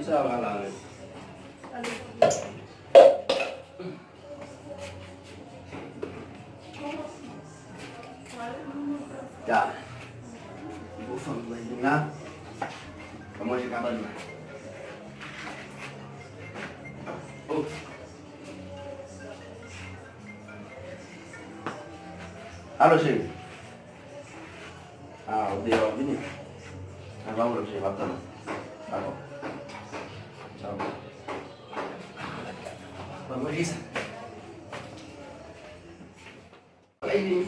ça va là. Ya. Ibu fam là. Comment j'ai capable là. Oh. Allô chérie. Ah, on est revenu. On va vous le chérie, d'accord. Ciao. Vamos Lisa. Ini.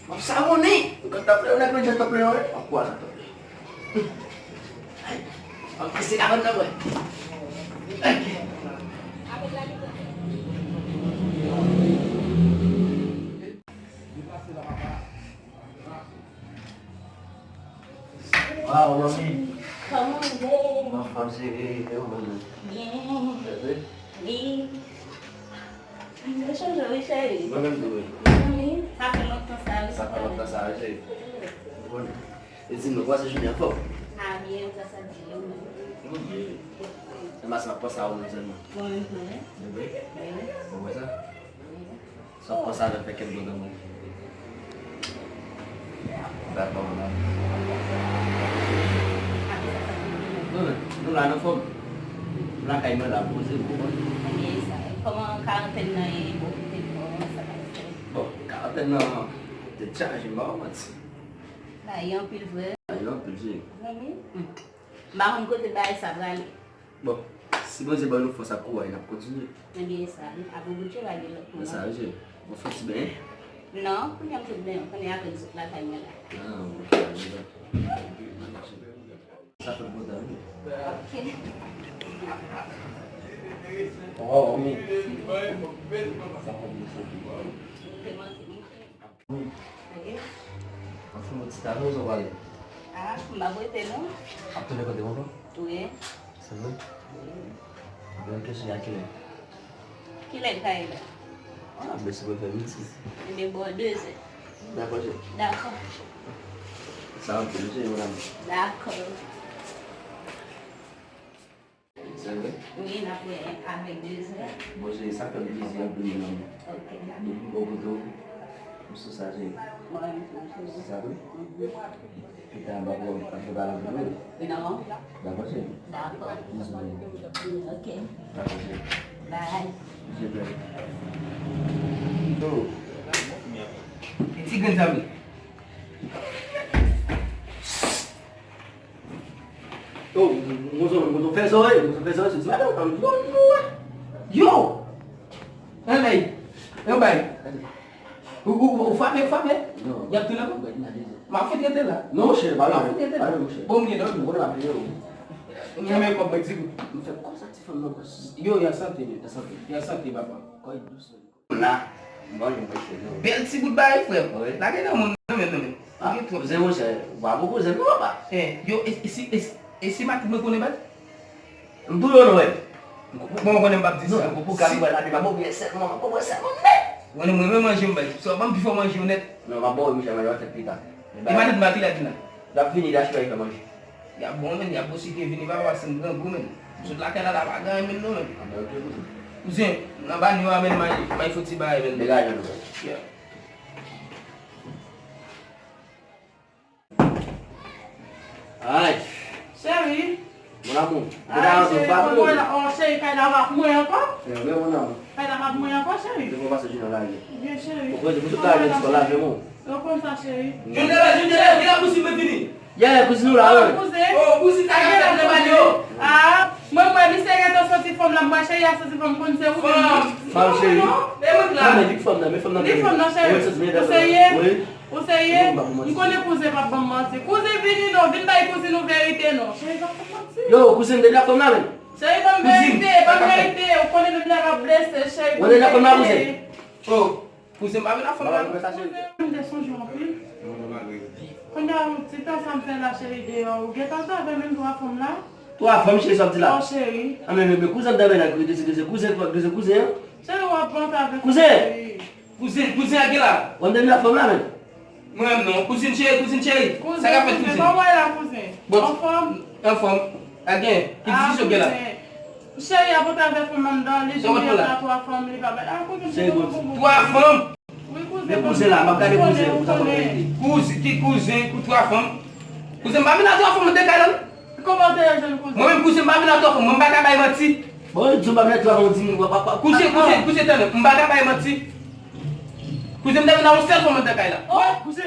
Masa mo ni? Kung taple na ko dyan taple na. Ako na taple. Ang kasilakan na ba? Wow, mami. Come on, babe. Maaf sih, eu mano. Yeah. Đi. Nó sao rồi sao? Magan tuh. Sắp nó sao? Sakalot na sa akin. Bon. Esse negócio de minha avó. À, bien, ça ça dit. Mas passar um ano. Bon, Vou começar? Só passar a pequena bunda mãe. Dá pra lá. Nó là nó không. Là cái mà làm cũng dữ cũng. Comment quand t'es né, bon, t'es bon, ça va. Bon, cả tên nó để chạy thì máu mà. Là yon pile vrai. Nó tự nhiên. Mà không có thể bay ça va. Bon, si você vai no força cua aí na continue. Mais bien ça, à vous bouger va dire. Mas sabe, gente, vou fazer bem. Non, on y a plus de bien, on y a que la taille là. Ah, ok. Ça fait beau d'aller. OK. Oh, oui. Aku mau cerita lu soal ini. Ah, mbak gue telo. Aku nak kau tengok. Tuh. Sebelum. Biar kita yakin. Kila kai. Ah, besok gue family sih. Ini bawa deux. Dah apa sih? D'accord. Sama dulu sih orang. D'accord. Sebelum. Oui, on a fait avec deux. Moi j'ai ça comme vision de l'homme. OK. Donc au bout Musuh saya sih. Ouais, Sabe? Kita bawa ke dalam dulu. non. Dah apa sih? D'accord. OK. Dah apa sih? Bye. Jadi. Tuh. Ini kan kami. Tuh, musuh fesoi, sih. Ada kamu yo. Anh này, em bảy. O Fábio, já tu lá? Mas foi dia dela. Não, che, vai lá. Bom dia, não, vou lá primeiro. Minha mãe com mais digo, não foi coisa que foi não. Yo, ya santi, baba. Coi doce. Lá. Bom, não vai ser. Bel se goodbye, foi. Lá que não, não. Ah, você não sei. Babu coisa não, baba. Yo, esse mate me connaît pas? Não não é. Bom, quando eu baptizo, eu vou ficar ali, vai lá, biasa, mau biasa. Wani mwe manje mbali. So bam before manje honnête. Non, ma bonne mi jamais fait pita. E ma mati la dina. Da fini da shwa manje. Ya bon men ya bosi ke vini ba wa sen grand gomen. So la kala la baga men no men. Cousin, na ba ni wa men mai foti ba men. De gagne no. Yeah. Ai. Chérie. Mon amour. Chérie, quand on va mourir encore? C'est vrai, mon amour. Quand on va mourir encore, chérie? Je vais passer dans la vie. Bien, chérie. Pourquoi je peux tout aller sur la vie, mon? Donc, comme ça, chérie. Je ne la poussi me fini. Yeah, poussi nous là. Oh, poussi ta gueule de badio. Ah, moi, je sais que tu as sorti femme là, moi, chérie, a sorti femme comme c'est où? Femme chérie. Non, mais femme là, mais femme là. Dis femme là, chérie. Oui. Vous savez, vous connaissez cousin pas bon mentir. Cousin vini non, vini pas cousin nous vérité non. Chérie, pas mentir. Yo, cousin de la femme là. Chérie, pas vérité, vous connaissez le blague à blesser, chérie. On est là comme là, cousin. Oh, cousin pas la femme là. On est descendu en plus. Quand on a un petit temps ça me fait la chérie dehors. Vous êtes ensemble avec même trois femmes là? Toi, femme chérie sorti là. Oh chérie. Ah mais cousin d'avant là, cousin cousin. Chérie, on va prendre avec cousin à quel là? On est la femme là même. Moi non, cousine chérie. Ça qu'a fait cousine. Comment est la cousine? Bon. En forme? En forme. Again, qui dit ce gars-là? Chérie, à votre avec maman les gens qui ont 3 femmes, les papas. C'est 3 femmes. Oui, Mais cousin là, m'a regardé cousin, vous avez cousin, qui cousin, 3 femmes. Cousin, m'a mis dans 3 femmes de calme. Comment t'es jeune cousin? Moi-même cousin, m'a mis dans 3 femmes, moi pas capable mentir. Bon, tu m'as mis dans 3 femmes, cousin, t'es m'pas capable mentir. Cousin, m'as mis dans 7 femmes de calme. Ouais, cousin.